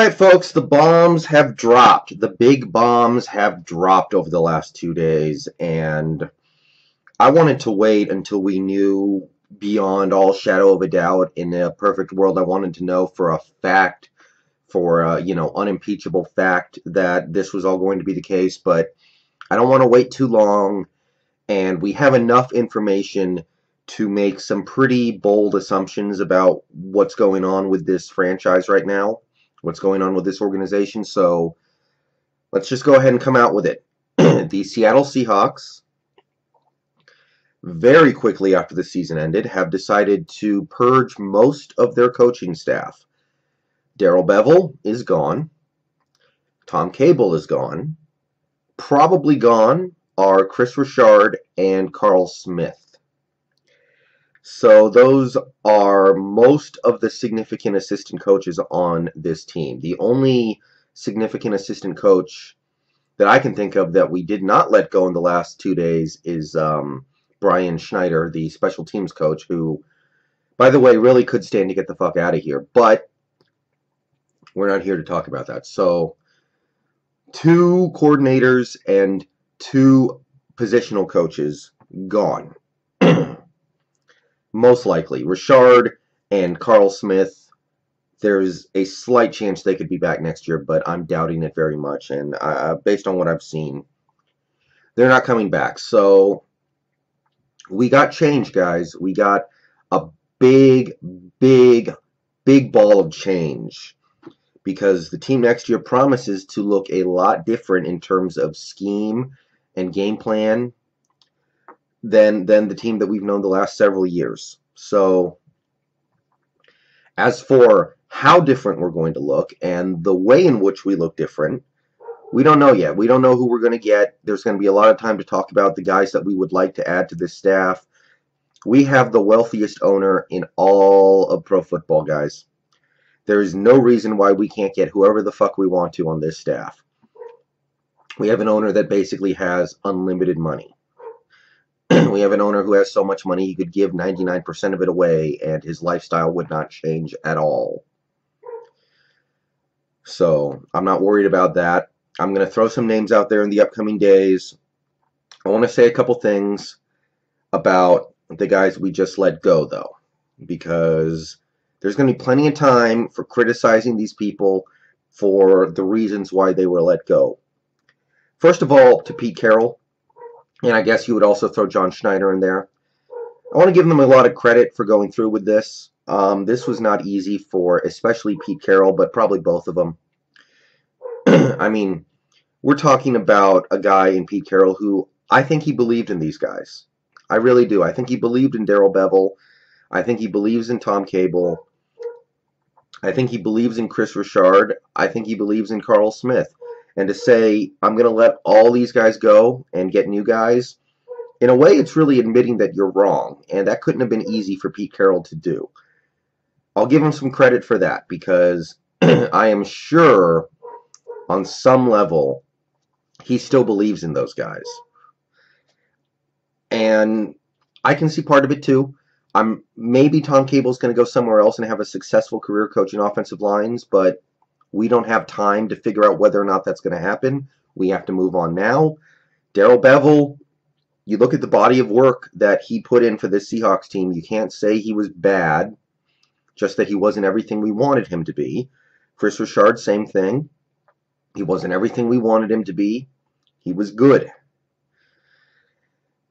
Alright folks, the bombs have dropped. The big bombs have dropped over the last 2 days, and I wanted to wait until we knew beyond all shadow of a doubt. In a perfect world, I wanted to know for a fact, for unimpeachable fact, that this was all going to be the case, but I don't want to wait too long, and we have enough information to make some pretty bold assumptions about what's going on with this franchise right now, what's going on with this organization. So let's just go ahead and come out with it. The Seattle Seahawks, very quickly after the season ended, have decided to purge most of their coaching staff. Darrell Bevell is gone. Tom Cable is gone. Probably gone are Chris Richard and Carl Smith. So those are most of the significant assistant coaches on this team. The only significant assistant coach that I can think of that we did not let go in the last 2 days is Brian Schneider, the special teams coach, who, by the way, really could stand to get the fuck out of here. But we're not here to talk about that. So 2 coordinators and 2 positional coaches gone. Most likely. Richard and Carl Smith, there's a slight chance they could be back next year, but I'm doubting it very much. And based on what I've seen, they're not coming back. So we got change, guys. We got a big ball of change, because the team next year promises to look a lot different in terms of scheme and game plan than the team that we've known the last several years. So as for how different we're going to look and the way in which we look different, we don't know yet. We don't know who we're going to get. There's going to be a lot of time to talk about the guys that we would like to add to this staff. We have the wealthiest owner in all of pro football, guys. There is no reason why we can't get whoever the fuck we want to on this staff. We have an owner that basically has unlimited money. We have an owner who has so much money he could give 99% of it away and his lifestyle would not change at all. So I'm not worried about that. I'm going to throw some names out there in the upcoming days. I want to say a couple things about the guys we just let go, though, because there's going to be plenty of time for criticizing these people for the reasons why they were let go. First of all, to Pete Carroll, and I guess you would also throw John Schneider in there. I want to give them a lot of credit for going through with this. This was not easy for especially Pete Carroll, but probably both of them. I mean, we're talking about a guy in Pete Carroll who I think he believed in these guys. I really do. I think he believed in Darrell Bevell. I think he believes in Tom Cable. I think he believes in Chris Richard. I think he believes in Carl Smith. And to say, I'm going to let all these guys go and get new guys, in a way, it's really admitting that you're wrong. And that couldn't have been easy for Pete Carroll to do. I'll give him some credit for that, because I am sure on some level he still believes in those guys. And I can see part of it too. Maybe Tom Cable's going to go somewhere else and have a successful career coaching offensive lines, but we don't have time to figure out whether or not that's going to happen. We have to move on now. Darrell Bevell, you look at the body of work that he put in for this Seahawks team, you can't say he was bad, just that he wasn't everything we wanted him to be. Chris Richard, same thing. He wasn't everything we wanted him to be. He was good.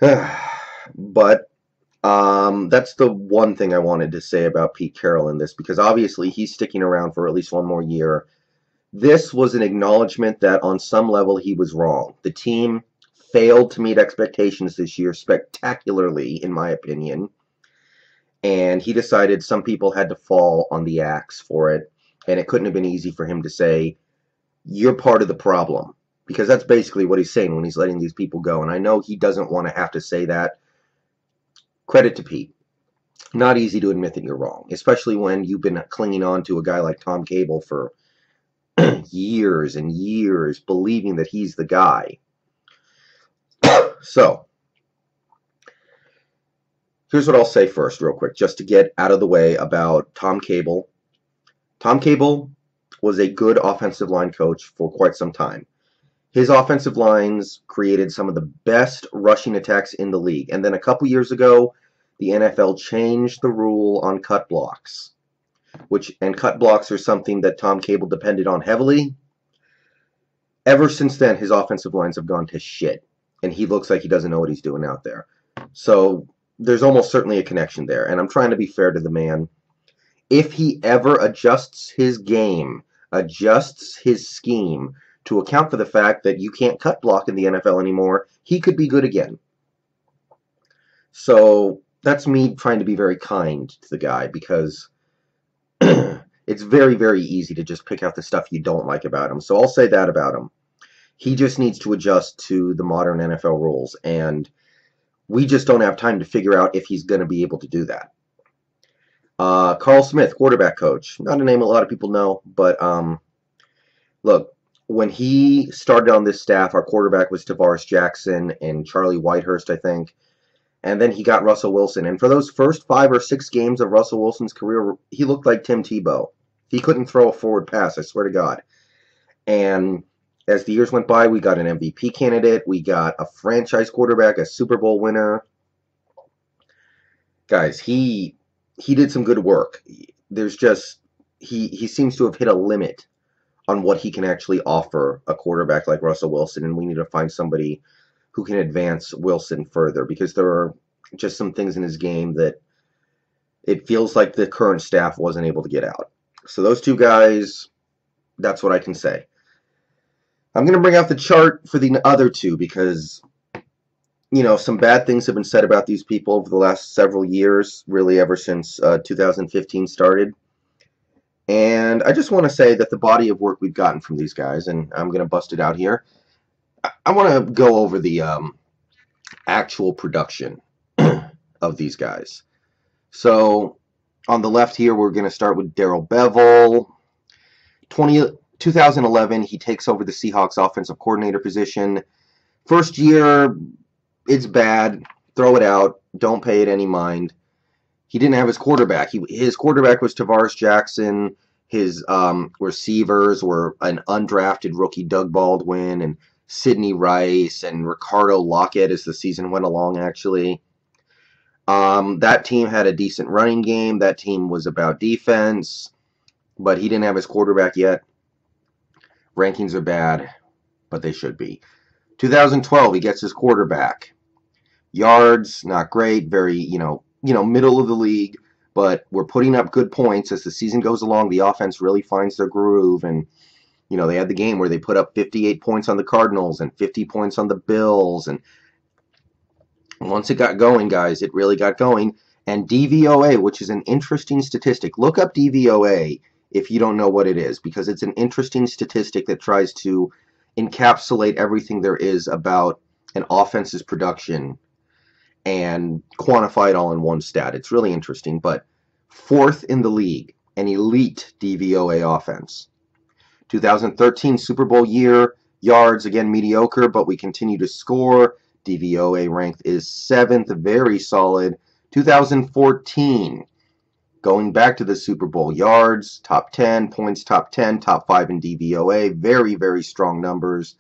But that's the one thing I wanted to say about Pete Carroll in this, because obviously he's sticking around for at least one more year. This was an acknowledgement that on some level he was wrong. The team failed to meet expectations this year spectacularly, in my opinion, and he decided some people had to fall on the axe for it, and it couldn't have been easy for him to say, you're part of the problem, because that's basically what he's saying when he's letting these people go. And I know he doesn't want to have to say that. Credit to Pete. Not easy to admit that you're wrong, especially when you've been clinging on to a guy like Tom Cable for years and years, believing that he's the guy. So, here's what I'll say first real quick, just to get out of the way about Tom Cable. Tom Cable was a good offensive line coach for quite some time. His offensive lines created some of the best rushing attacks in the league. And then a couple years ago, the NFL changed the rule on cut blocks, and cut blocks are something that Tom Cable depended on heavily. Ever since then, his offensive lines have gone to shit, and he looks like he doesn't know what he's doing out there. So there's almost certainly a connection there, and I'm trying to be fair to the man. If he ever adjusts his game, adjusts his scheme to account for the fact that you can't cut block in the NFL anymore, he could be good again. So that's me trying to be very kind to the guy, because it's very, very easy to just pick out the stuff you don't like about him. So I'll say that about him. He just needs to adjust to the modern NFL rules, and we just don't have time to figure out if he's going to be able to do that. Carl Smith, quarterback coach. Not a name a lot of people know, but look, when he started on this staff, our quarterback was Tavares Jackson and Charlie Whitehurst, I think. And then he got Russell Wilson. And for those first 5 or 6 games of Russell Wilson's career, he looked like Tim Tebow. He couldn't throw a forward pass, I swear to God. And as the years went by, we got an MVP candidate. We got a franchise quarterback, a Super Bowl winner. Guys, he did some good work. There's just, he seems to have hit a limit on what he can actually offer a quarterback like Russell Wilson, and we need to find somebody who can advance Wilson further, because there are just some things in his game that it feels like the current staff wasn't able to get out. So those two guys, that's what I can say. I'm going to bring out the chart for the other two because, you know, some bad things have been said about these people over the last several years, really ever since 2015 started. And I just want to say that the body of work we've gotten from these guys, and I'm going to bust it out here, I want to go over the actual production of these guys. So on the left here, we're going to start with Darrell Bevell. 2011, he takes over the Seahawks offensive coordinator position. First year, it's bad. Throw it out. Don't pay it any mind. He didn't have his quarterback. His quarterback was Tavares Jackson. His receivers were an undrafted rookie, Doug Baldwin, and Sidney Rice, and Ricardo Lockett as the season went along, actually. That team had a decent running game. That team was about defense, but he didn't have his quarterback yet. Rankings are bad, but they should be. 2012, he gets his quarterback. Yards, not great, very, middle of the league, but we're putting up good points as the season goes along. The offense really finds their groove, and they had the game where they put up 58 points on the Cardinals and 50 points on the Bills, and once it got going, guys, it really got going. And DVOA, which is an interesting statistic. Look up DVOA if you don't know what it is, because it's an interesting statistic that tries to encapsulate everything there is about an offense's production and quantify it all in one stat. It's really interesting, but 4th in the league, an elite DVOA offense. 2013 Super Bowl year, yards, again, mediocre, but we continue to score. DVOA ranked is 7th, very solid. 2014, going back to the Super Bowl, yards, top 10, points, top 10, top 5 in DVOA, very, very strong numbers.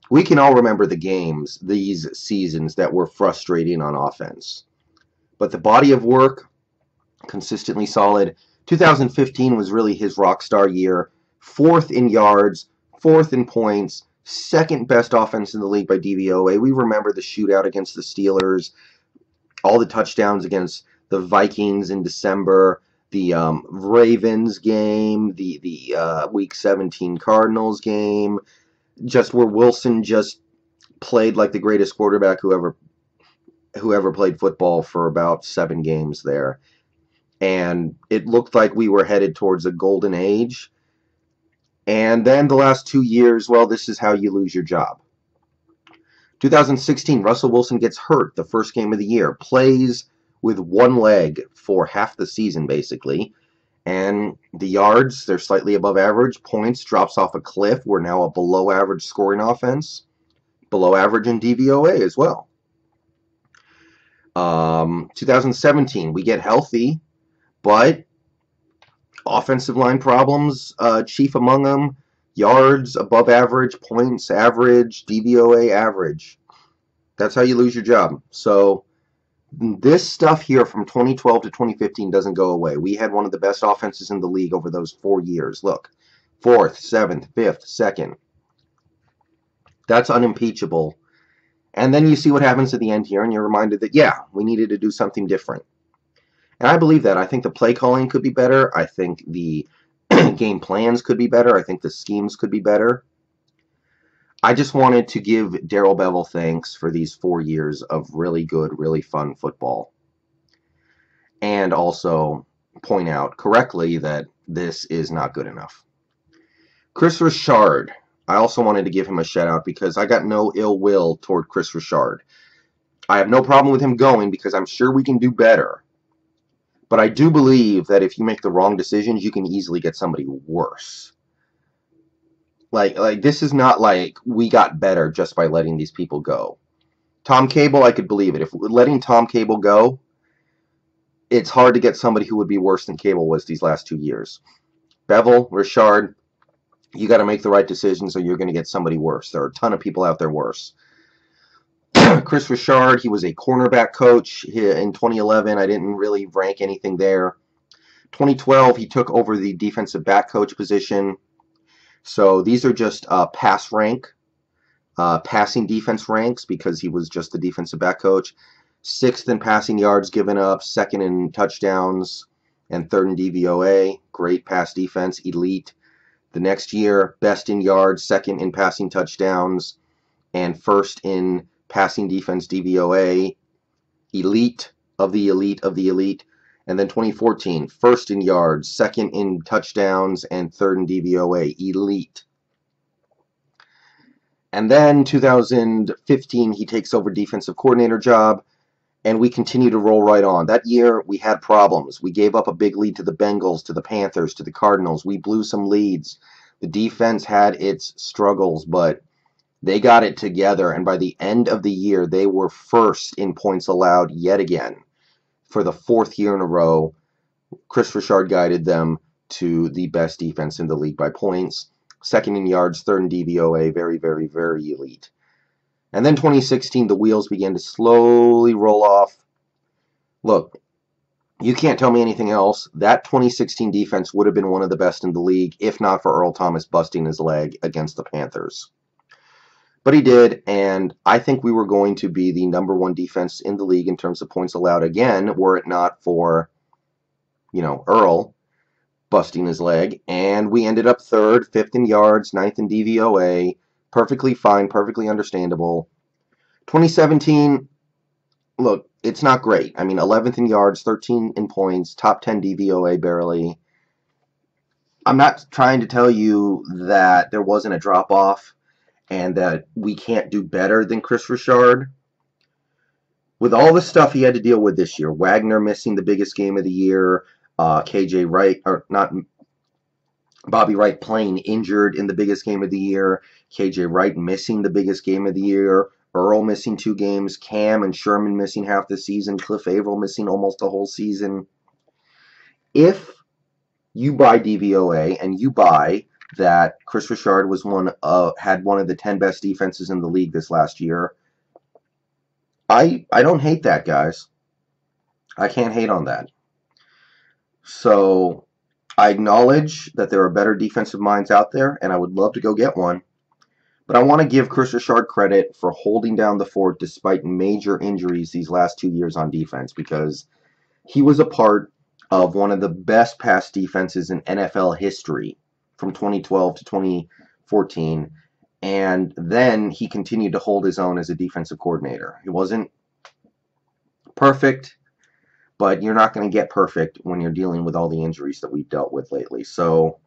We can all remember the games, these seasons, that were frustrating on offense. But the body of work, consistently solid. 2015 was really his rock star year. 4th in yards, 4th in points, 2nd best offense in the league by DVOA. We remember the shootout against the Steelers, all the touchdowns against the Vikings in December, the Ravens game, the Week 17 Cardinals game, just where Wilson just played like the greatest quarterback who ever played football for about 7 games there. And it looked like we were headed towards a golden age. And then the last 2 years, well, this is how you lose your job. 2016, Russell Wilson gets hurt the first game of the year, plays with one leg for half the season, basically. And the yards, they're slightly above average. Points drops off a cliff. We're now a below average scoring offense. Below average in DVOA as well. 2017, we get healthy, but Offensive line problems, chief among them, yards above average, points average, DVOA average. That's how you lose your job. So this stuff here from 2012 to 2015 doesn't go away. We had one of the best offenses in the league over those 4 years. Look, 4th, 7th, 5th, 2nd. That's unimpeachable. And then you see what happens at the end here, and you're reminded that, yeah, we needed to do something different. And I believe that. I think the play calling could be better. I think the game plans could be better. I think the schemes could be better. I just wanted to give Darrell Bevell thanks for these 4 years of really good, really fun football. And also point out correctly that this is not good enough. Chris Richard. I also wanted to give him a shout out because I got no ill will toward Chris Richard. I have no problem with him going because I'm sure we can do better. But I do believe that if you make the wrong decisions, you can easily get somebody worse. Like this is not like we got better just by letting these people go. Tom Cable, I could believe it. If letting Tom Cable go, it's hard to get somebody who would be worse than Cable was these last 2 years. Bevell, Richard, you got to make the right decisions or you're going to get somebody worse. There are a ton of people out there worse. Chris Richard, he was a cornerback coach in 2011. I didn't really rank anything there. 2012, he took over the defensive back coach position. So these are just pass rank, passing defense ranks because he was just the defensive back coach. 6th in passing yards given up, 2nd in touchdowns, and 3rd in DVOA. Great pass defense, elite. The next year, best in yards, 2nd in passing touchdowns, and 1st in passing defense DVOA. Elite of the elite of the elite. And then 2014, 1st in yards, 2nd in touchdowns, and 3rd in DVOA. Elite. And then 2015, he takes over defensive coordinator job, and we continue to roll right on. That year, we had problems. We gave up a big lead to the Bengals, to the Panthers, to the Cardinals. We blew some leads. The defense had its struggles, but they got it together, and by the end of the year, they were 1st in points allowed yet again. For the 4th year in a row, Chris Richard guided them to the best defense in the league by points. 2nd in yards, 3rd in DVOA, very, very, very elite. And then 2016, the wheels began to slowly roll off. Look, you can't tell me anything else. That 2016 defense would have been one of the best in the league, if not for Earl Thomas busting his leg against the Panthers. But he did, and I think we were going to be the #1 defense in the league in terms of points allowed again, were it not for, Earl busting his leg. And we ended up 3rd, 5th in yards, 9th in DVOA. Perfectly fine, perfectly understandable. 2017, look, it's not great. I mean, 11th in yards, 13 in points, top 10 DVOA barely. I'm not trying to tell you that there wasn't a drop-off and that we can't do better than Chris Richard. With all the stuff he had to deal with this year, Wagner missing the biggest game of the year, KJ Wright, or not, Bobby Wright playing injured in the biggest game of the year, KJ Wright missing the biggest game of the year, Earl missing 2 games, Cam and Sherman missing half the season, Cliff Averill missing almost the whole season. If you buy DVOA and you buy that Chris Richard had one of the 10 best defenses in the league this last year, I don't hate that, guys. I can't hate on that. So I acknowledge that there are better defensive minds out there, and I would love to go get one. But I want to give Chris Richard credit for holding down the fort despite major injuries these last 2 years on defense, because he was a part of one of the best pass defenses in NFL history from 2012 to 2014. And then he continued to hold his own as a defensive coordinator. He wasn't perfect, but you're not going to get perfect when you're dealing with all the injuries that we've dealt with lately. So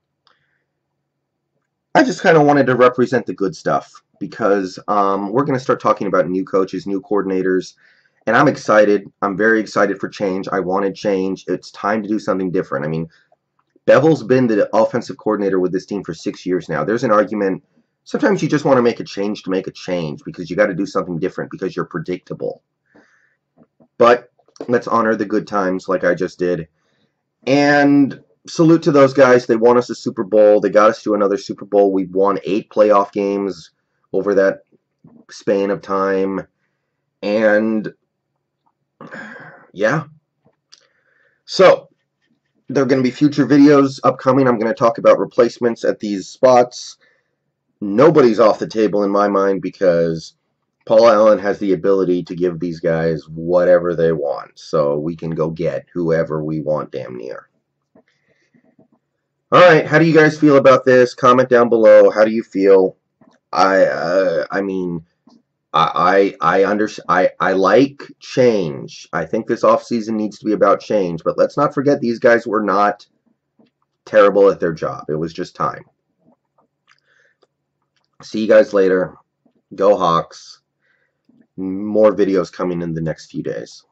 I just kind of wanted to represent the good stuff because we're going to start talking about new coaches, new coordinators, and I'm excited. I'm very excited for change. I wanted change. It's time to do something different. I mean, Bevell's been the offensive coordinator with this team for 6 years now. There's an argument. Sometimes you just want to make a change to make a change because you got to do something different because you're predictable. But let's honor the good times like I just did. And salute to those guys. They won us a Super Bowl. They got us to another Super Bowl. We won 8 playoff games over that span of time. And yeah. So there are going to be future videos upcoming. I'm going to talk about replacements at these spots. Nobody's off the table in my mind because Paul Allen has the ability to give these guys whatever they want. So we can go get whoever we want damn near. All right, how do you guys feel about this? Comment down below. How do you feel? I mean, I like change. I think this offseason needs to be about change, but let's not forget these guys were not terrible at their job. It was just time. See you guys later. Go Hawks. More videos coming in the next few days.